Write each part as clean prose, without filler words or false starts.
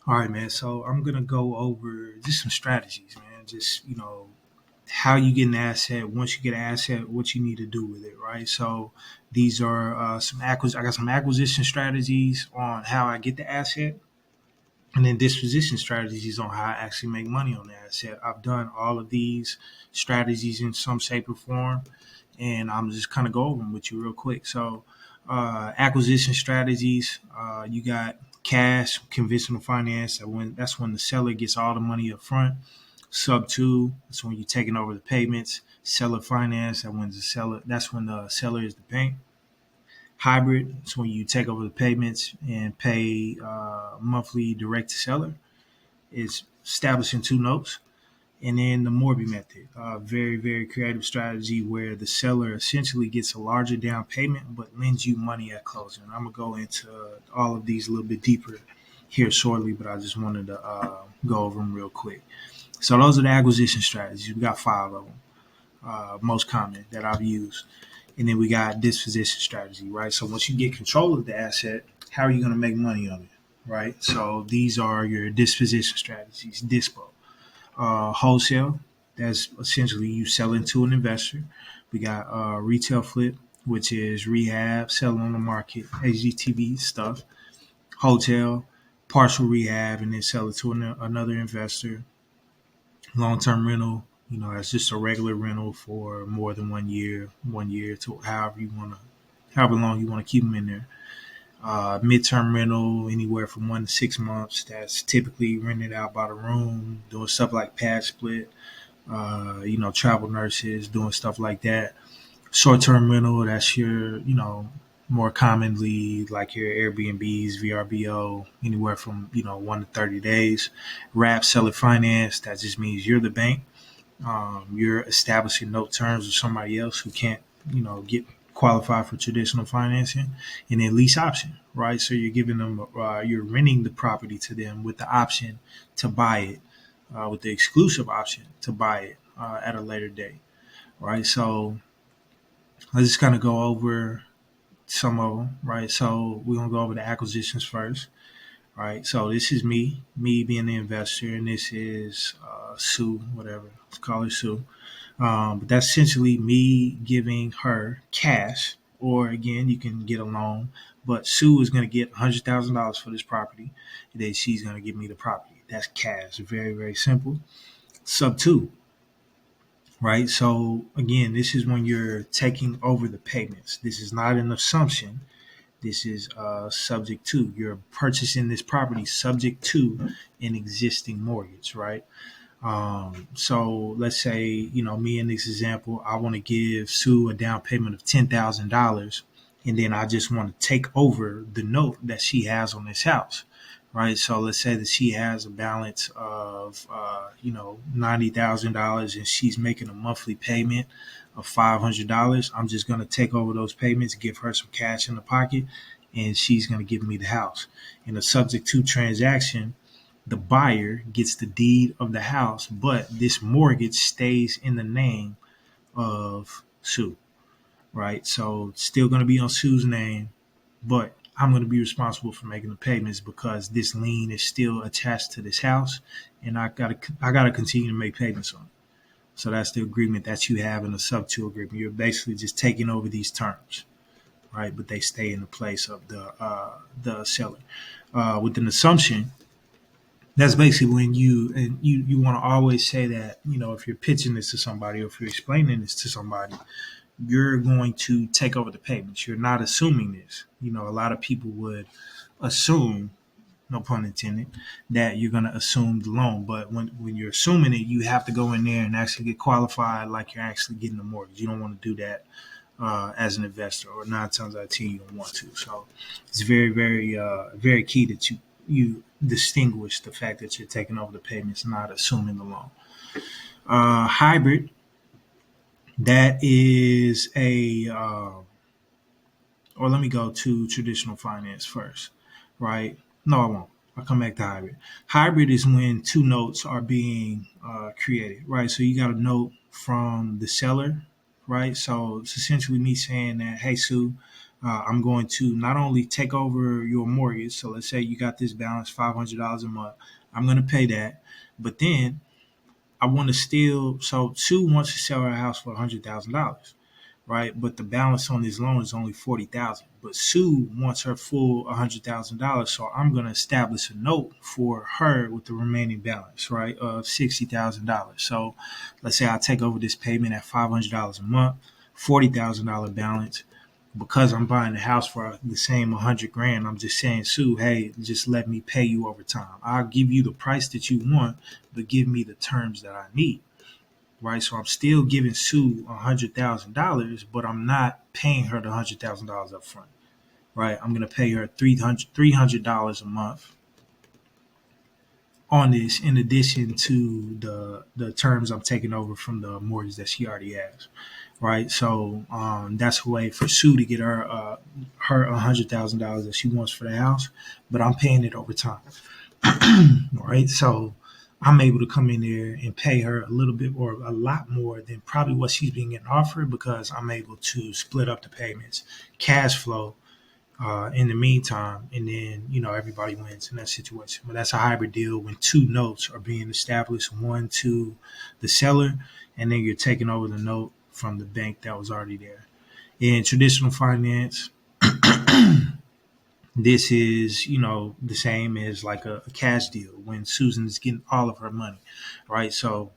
All right, man. So I'm gonna go over just some strategies, man. Just how you get an asset. Once you get an asset, what you need to do with it, right? So these are I got some acquisition strategies on how I get the asset, and then disposition strategies on how I actually make money on the asset. I've done all of these strategies in some shape or form, and I'm just kind of go over them with you real quick. So, acquisition strategies, you got cash, conventional finance. That's when the seller gets all the money up front. Sub two, that's when you're taking over the payments. Seller finance, that's when the seller is the bank. Hybrid, it's when you take over the payments and pay monthly direct to seller. It's establishing two notes. And then the Morby method, very, very creative strategy where the seller essentially gets a larger down payment but lends you money at closing. I'm going to go into all of these a little bit deeper here shortly, but I just wanted to go over them real quick. So those are the acquisition strategies. We got five of them, most common that I've used. And then we got disposition strategy, right? So once you get control of the asset, how are you going to make money on it, right? So these are your disposition strategies, dispo. Wholesale, that's essentially you selling to an investor. We got retail flip, which is rehab, selling on the market, HGTV stuff. Hotel, partial rehab, and then sell it to another investor. Long term rental, that's just a regular rental for more than 1 year to however long you want to keep them in there. Midterm rental, anywhere from 1 to 6 months. That's typically rented out by the room, doing stuff like pad split, travel nurses, doing stuff like that. Short term rental, that's your, more commonly like your Airbnbs, VRBO, anywhere from, 1 to 30 days. Wrap seller finance, that just means you're the bank. You're establishing note terms with somebody else who can't, get qualified for traditional financing. And then lease option, right? So you're giving them, you're renting the property to them with the option to buy it, with the exclusive option to buy it at a later date, right? So let's just kind of go over some of them, right? So we're gonna go over the acquisitions first, right? So this is me being the investor, and this is Sue, whatever, let's call her Sue. But that's essentially me giving her cash, or again, you can get a loan. But Sue is going to get $100,000 for this property, and then she's going to give me the property. That's cash. Very, very simple. Sub two, right? So again, this is when you're taking over the payments. This is not an assumption. This is subject to. You're purchasing this property subject to an existing mortgage, right? So let's say, me in this example, I want to give Sue a down payment of $10,000, and then I just want to take over the note that she has on this house, right? So let's say that she has a balance of, $90,000, and she's making a monthly payment of $500. I'm just going to take over those payments, give her some cash in the pocket, and she's going to give me the house. In a subject to transaction, the buyer gets the deed of the house, but this mortgage stays in the name of Sue, right? So it's still going to be on Sue's name, but I'm going to be responsible for making the payments because this lien is still attached to this house, and I gotta continue to make payments on it. So that's the agreement that you have in a sub two agreement. You're basically just taking over these terms, right? But they stay in the place of the seller. With an assumption, that's basically when you want to always say that, if you're pitching this to somebody or if you're explaining this to somebody, you're going to take over the payments. You're not assuming this. A lot of people would assume, no pun intended, that you're going to assume the loan. But when you're assuming it, you have to go in there and actually get qualified like you're actually getting a mortgage. You don't want to do that as an investor, or 9 times out of 10 you don't want to. So it's very, very, very key that you distinguish the fact that you're taking over the payments, not assuming the loan. Hybrid, that is or let me go to traditional finance first, right? No, I won't. I'll come back to hybrid. Hybrid is when two notes are being created, right? So you got a note from the seller, right? So it's essentially me saying that, hey, Sue, I'm going to not only take over your mortgage. So let's say you got this balance $500 a month. I'm going to pay that, but then I want to still. So Sue wants to sell her house for $100,000, right? But the balance on this loan is only 40,000. But Sue wants her full $100,000, so I'm going to establish a note for her with the remaining balance, right, of $60,000. So let's say I take over this payment at $500 a month, $40,000 balance. Because I'm buying the house for the same 100 grand, I'm just saying, Sue, hey, just let me pay you over time. I'll give you the price that you want, but give me the terms that I need, right? So I'm still giving Sue $100,000, but I'm not paying her the $100,000 up front, right? I'm gonna pay her $300 a month on this, in addition to the terms I'm taking over from the mortgage that she already has, right? So that's a way for Sue to get her $100,000 that she wants for the house, but I'm paying it over time, right? So I'm able to come in there and pay her a little bit or a lot more than probably what she's being offered, because I'm able to split up the payments, cash flow, in the meantime, and then everybody wins in that situation. But that's a hybrid deal when two notes are being established, one to the seller, and then you're taking over the note from the bank that was already there. In traditional finance, this is the same as like a cash deal when Susan is getting all of her money, right? So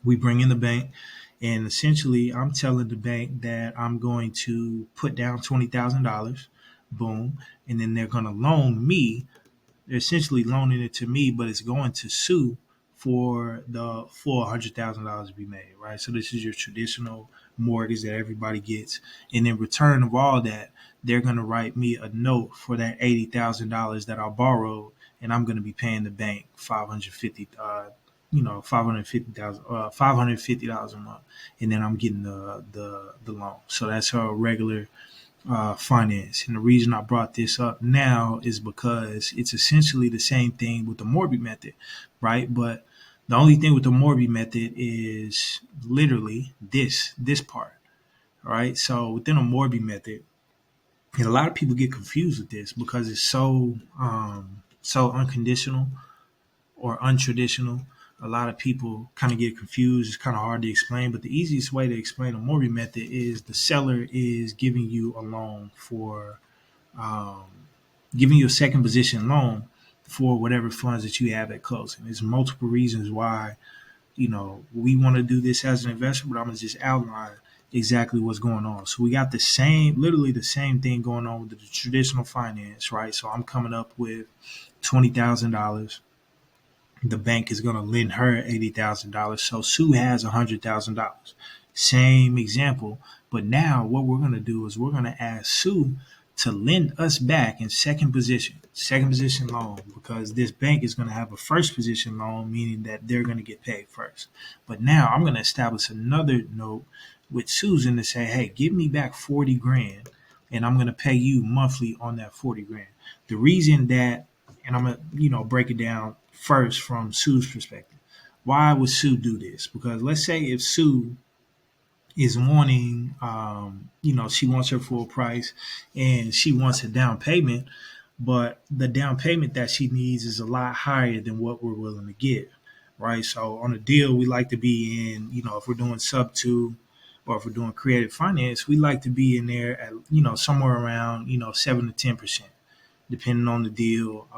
we bring in the bank, and essentially I'm telling the bank that I'm going to put down $20,000, boom, and then they're going to loan me. They're essentially loaning it to me, but it's going to Sue for the full $100,000 to be made, right? So this is your traditional mortgage that everybody gets, and in return of all that, they're going to write me a note for that $80,000 that I borrowed, and I'm going to be paying the bank 550, 550,000, $550 a month, and then I'm getting the loan. So that's a regular finance. And the reason I brought this up now is because it's essentially the same thing with the Morby method, right? But the only thing with the Morby method is literally this part, right? So within a Morby method, and a lot of people get confused with this because it's so unconditional or untraditional. A lot of people kind of get confused. It's kind of hard to explain, but the easiest way to explain a Morby method is the seller is giving you a loan for um, giving you a second position loan for whatever funds that you have at closing. There's multiple reasons why we want to do this as an investor, but I'm gonna just outline exactly what's going on. So we got literally the same thing going on with the traditional finance, right? So I'm coming up with $20,000. The bank is going to lend her $80,000. So Sue has $100,000. Same example. But now what we're going to do is we're going to ask Sue to lend us back in second position loan, because this bank is going to have a first position loan, meaning that they're going to get paid first. But now I'm going to establish another note with Susan to say, hey, give me back 40 grand, and I'm going to pay you monthly on that 40 grand. The reason that, and I'm going to, break it down first from Sue's perspective. Why would Sue do this? Because let's say if Sue is wanting, she wants her full price and she wants a down payment, but the down payment that she needs is a lot higher than what we're willing to give, right? So on a deal, we like to be in, if we're doing sub two or if we're doing creative finance, we like to be in there at, somewhere around, 7 to 10%. Depending on the deal,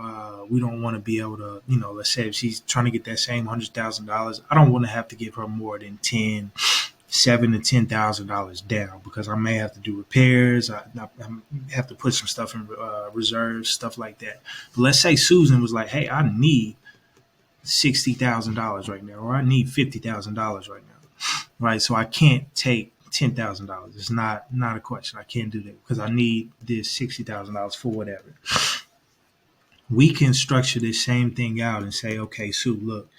we don't want to be able to, let's say if she's trying to get that same $100,000, I don't want to have to give her more than $7,000 to $10,000 down, because I may have to do repairs. I have to put some stuff in reserves, stuff like that. But let's say Susan was like, hey, I need $60,000 right now, or I need $50,000 right now, right? So I can't take $10,000. It's not a question. I can't do that because I need this $60,000 for whatever. We can structure this same thing out and say, okay, Sue, look,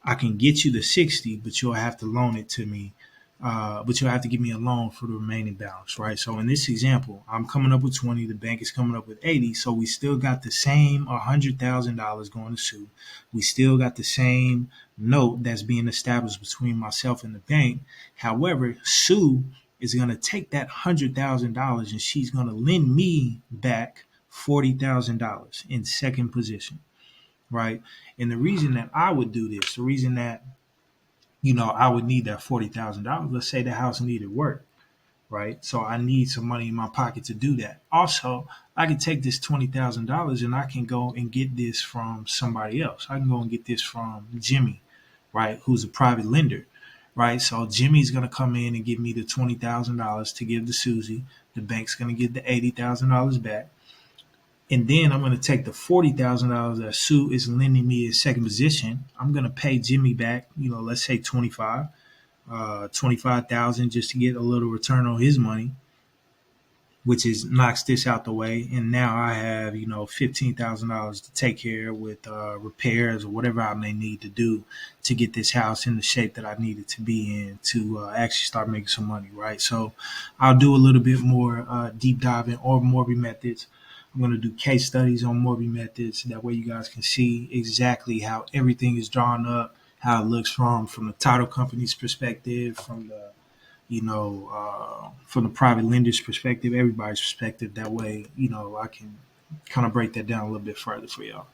I can get you the 60, but you'll have to loan it to me. But you'll have to give me a loan for the remaining balance, right? So in this example, I'm coming up with 20, the bank is coming up with 80. So we still got the same $100,000 going to Sue. We still got the same note that's being established between myself and the bank. However, Sue is going to take that $100,000 and she's going to lend me back $40,000 in second position, right? And the reason that I would do this, the reason that I would need that $40,000. Let's say the house needed work, right? So I need some money in my pocket to do that. Also, I can take this $20,000 and I can go and get this from somebody else. I can go and get this from Jimmy, right? Who's a private lender, right? So Jimmy's gonna come in and give me the $20,000 to give to Susie. The bank's gonna get the $80,000 back. And then I'm going to take the $40,000 that Sue is lending me in second position. I'm going to pay Jimmy back, let's say 25,000 just to get a little return on his money, which is knocks this out the way. And now I have, $15,000 to take care with repairs or whatever I may need to do to get this house in the shape that I need it to be in to actually start making some money, right? So I'll do a little bit more deep diving or Morby methods. I'm going to do case studies on Morby methods. That way you guys can see exactly how everything is drawn up, how it looks from the title company's perspective, from the private lender's perspective, everybody's perspective. That way, I can kind of break that down a little bit further for y'all.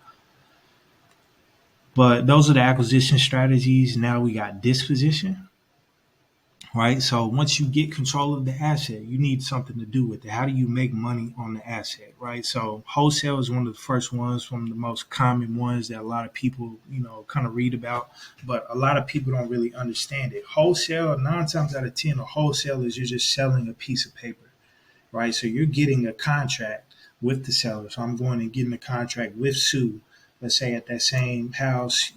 But those are the acquisition strategies. Now we got disposition, right? So once you get control of the asset, you need something to do with it. How do you make money on the asset, right? So wholesale is one of the first ones, from the most common ones that a lot of people, kind of read about, but a lot of people don't really understand it. Wholesale, 9 times out of 10, a wholesale is you're just selling a piece of paper, right? So you're getting a contract with the seller. So I'm going and getting a contract with Sue, let's say at that same house,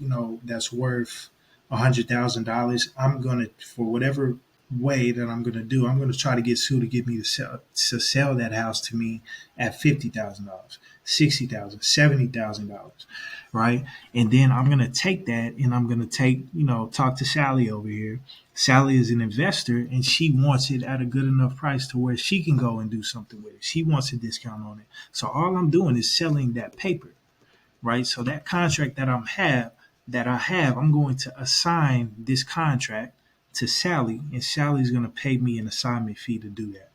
that's worth $100,000. I'm going to, for whatever way that I'm going to do, I'm going to try to get Sue to get me to sell that house to me at $50,000, $60,000, $70,000, right? And then I'm going to take that and I'm going to talk to Sally over here. Sally is an investor and she wants it at a good enough price to where she can go and do something with it. She wants a discount on it. So all I'm doing is selling that paper, right? So that contract that I have, I'm going to assign this contract to Sally, and Sally's going to pay me an assignment fee to do that.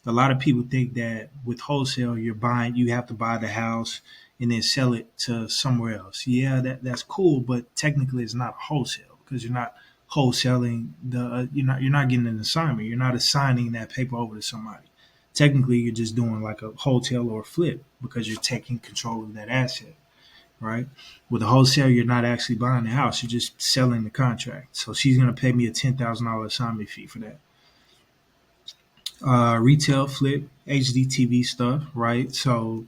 A lot of people think that with wholesale, you have to buy the house and then sell it to somewhere else. Yeah, that's cool, but technically it's not wholesale because you're not wholesaling you're not getting an assignment. You're not assigning that paper over to somebody. Technically, you're just doing like a wholesale or a flip because you're taking control of that asset, right? With a wholesale, you're not actually buying the house; you're just selling the contract. So she's going to pay me a $10,000 assignment fee for that. Retail flip, HDTV stuff, right? So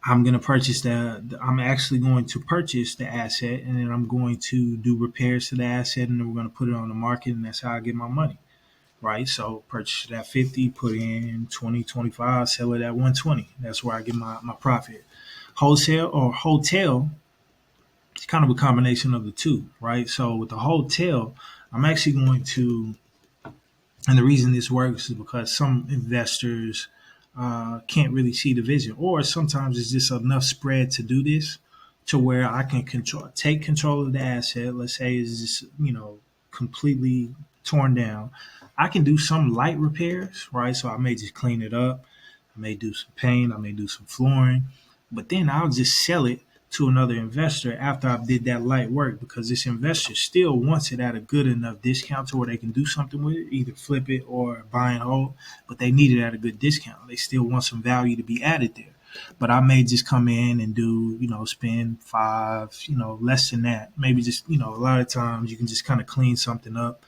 I'm going to purchase I'm actually going to purchase the asset, and then I'm going to do repairs to the asset, and then we're going to put it on the market, and that's how I get my money, right? So purchase it at 50, put in 20, 25, sell it at 120. That's where I get my profit. Wholesale or hotel, it's kind of a combination of the two, right? So with the hotel, I'm actually going to, and the reason this works is because some investors can't really see the vision, or sometimes it's just enough spread to do this to where I can take control of the asset. Let's say it's just, completely torn down. I can do some light repairs, right? So I may just clean it up. I may do some paint. I may do some flooring, but then I'll just sell it to another investor after I did that light work, because this investor still wants it at a good enough discount to where they can do something with it, either flip it or buy and hold, but they need it at a good discount. They still want some value to be added there. But I may just come in and do, spend five, less than that. Maybe just, a lot of times you can just kind of clean something up,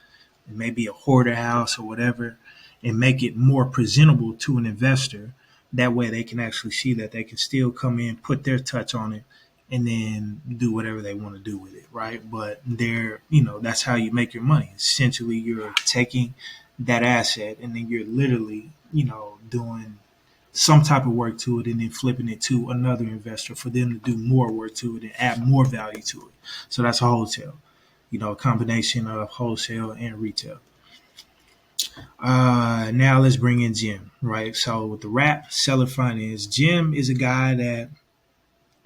maybe a hoarder house or whatever, and make it more presentable to an investor. That way they can actually see that they can still come in, put their touch on it, and then do whatever they want to do with it, right? But that's how you make your money. Essentially, you're taking that asset and then you're literally, doing some type of work to it and then flipping it to another investor for them to do more work to it and add more value to it. So that's a wholesale, a combination of wholesale and retail. Now let's bring in Jim, right? So with the wrap seller finance, Jim is a guy that,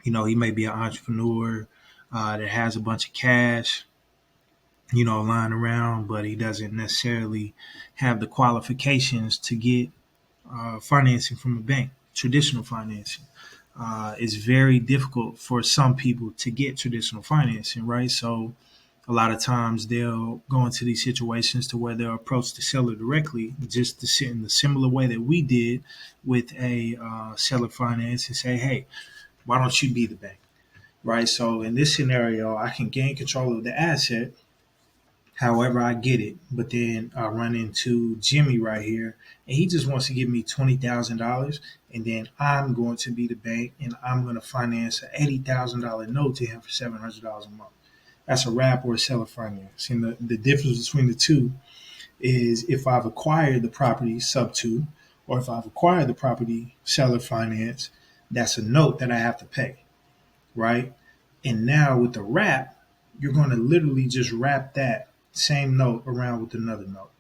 he may be an entrepreneur that has a bunch of cash, lying around, but he doesn't necessarily have the qualifications to get financing from a bank, traditional financing. It's very difficult for some people to get traditional financing, right? So a lot of times they'll go into these situations to where they'll approach the seller directly, just to sit in the similar way that we did with a seller finance and say, hey, why don't you be the bank? Right. So in this scenario, I can gain control of the asset however I get it. But then I run into Jimmy right here, and he just wants to give me $20,000, and then I'm going to be the bank, and I'm going to finance an $80,000 note to him for $700 a month. That's a wrap or a seller finance. And the difference between the two is if I've acquired the property sub two, or if I've acquired the property seller finance, that's a note that I have to pay, right? And now with the wrap, you're going to literally just wrap that same note around with another note,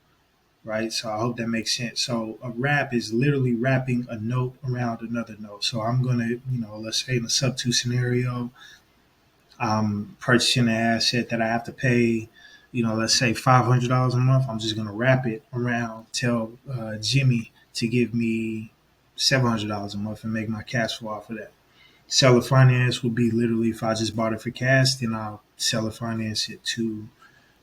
right? So I hope that makes sense. So a wrap is literally wrapping a note around another note. So I'm going to, let's say in a sub two scenario, I'm purchasing an asset that I have to pay, let's say $500 a month. I'm just going to wrap it around, tell Jimmy to give me $700 a month and make my cash flow off of that. Seller finance would be literally if I just bought it for cash, then I'll seller finance it to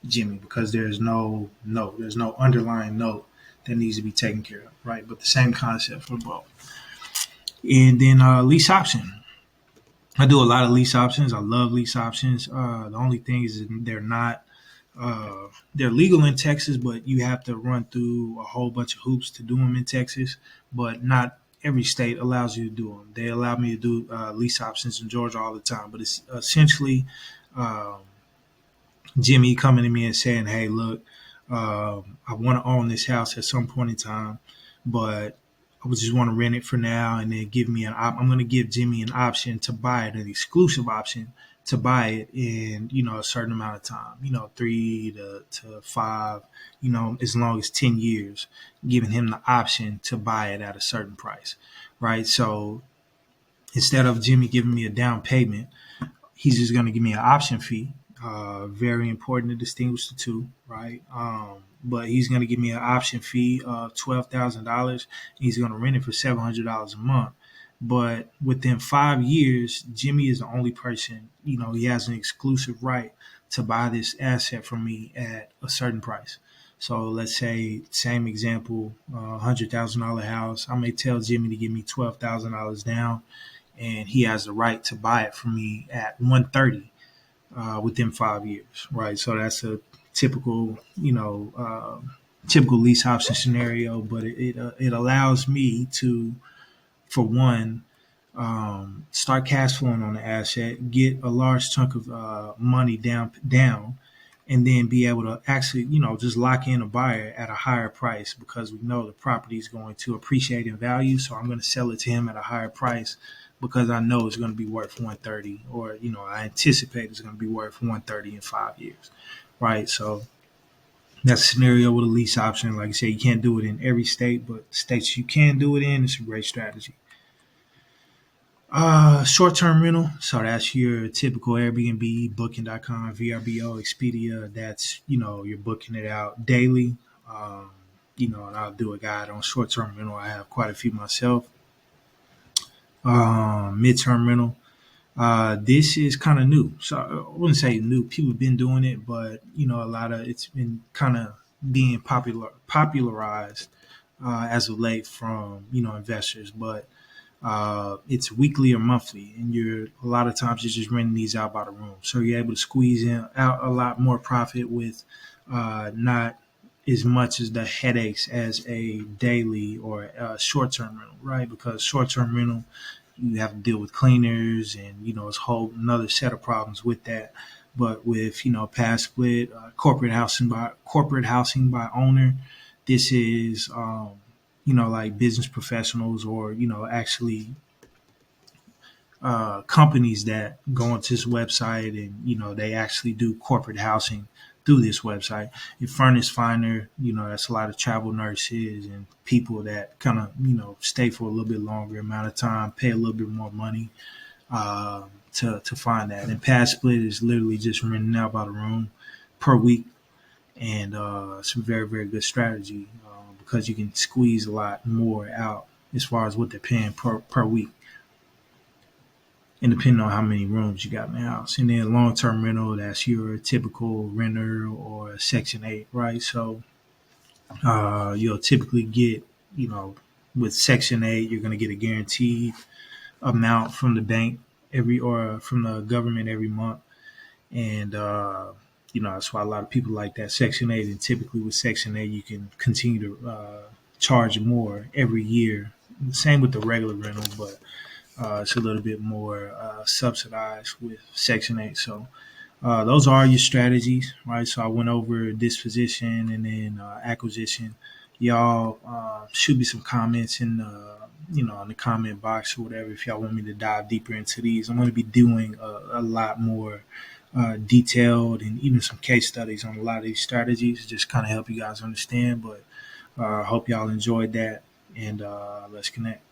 Jimmy because there's no note, there's no underlying note that needs to be taken care of, right? But the same concept for both. And then lease option. I do a lot of lease options. I love lease options. The only thing is they're not they're legal in Texas, but you have to run through a whole bunch of hoops to do them in Texas. But not every state allows you to do them. They allow me to do lease options in Georgia all the time, but it's essentially um, Jimmy coming to me and saying, "Hey, look, I want to own this house at some point in time, but I would just want to rent it for now, and then give me I'm going to give Jimmy an option to buy it, an exclusive option to buy it in a certain amount of time, 3 to 5, as long as 10 years, giving him the option to buy it at a certain price, right? So instead of Jimmy giving me a down payment, he's just going to give me an option fee. Very important to distinguish the two, right? But he's going to give me an option fee of $12,000. He's going to rent it for $700 a month. But within 5 years, Jimmy is the only person, he has an exclusive right to buy this asset from me at a certain price. So let's say, same example, $100,000 house. I may tell Jimmy to give me $12,000 down, and he has the right to buy it from me at 130 within 5 years, right? So that's a typical, typical lease option scenario, but it allows me to, for one, start cash flowing on the asset, get a large chunk of money down, and then be able to actually, just lock in a buyer at a higher price because we know the property is going to appreciate in value. So I'm going to sell it to him at a higher price because I know it's going to be worth 130, or I anticipate it's going to be worth 130 in 5 years, right? So that's a scenario with a lease option. Like I said, you can't do it in every state, but states you can do it in, it's a great strategy. Short-term rental. So that's your typical Airbnb, Booking.com, VRBO, Expedia. That's you're booking it out daily. Um, and I'll do a guide on short-term rental. I have quite a few myself. Mid-term rental. This is kind of new. So I wouldn't say new. People have been doing it, but a lot of it's been kind of being popularized as of late from investors. But it's weekly or monthly, and you're a lot of times you're just renting these out by the room, so you're able to squeeze in out a lot more profit with not as much as the headaches as a daily or a short-term rental, right? Because short-term rental, you have to deal with cleaners, and it's a whole another set of problems with that. But with past split, corporate housing by owner, this is like business professionals, or actually companies that go onto this website, and they actually do corporate housing through this website. Your furnace finder, that's a lot of travel nurses and people that kind of stay for a little bit longer amount of time, pay a little bit more money to find that. And past split is literally just renting out by the room per week. and it's a very, very good strategy because you can squeeze a lot more out as far as what they're paying per week, and depending on how many rooms you got in the house. And then long term rental, that's your typical renter or Section 8, right? So you'll typically get, you know, with Section 8, you're going to get a guaranteed amount from the bank every or from the government every month. And, that's why a lot of people like that Section 8. And typically with Section 8, you can continue to charge more every year. Same with the regular rental, but it's a little bit more subsidized with Section 8. So those are your strategies, right? So I went over disposition and then acquisition. Y'all shoot me some comments in the comment box or whatever if y'all want me to dive deeper into these. I'm going to be doing a lot more detailed and even some case studies on a lot of these strategies, just kind of help you guys understand. But I hope y'all enjoyed that, and let's connect.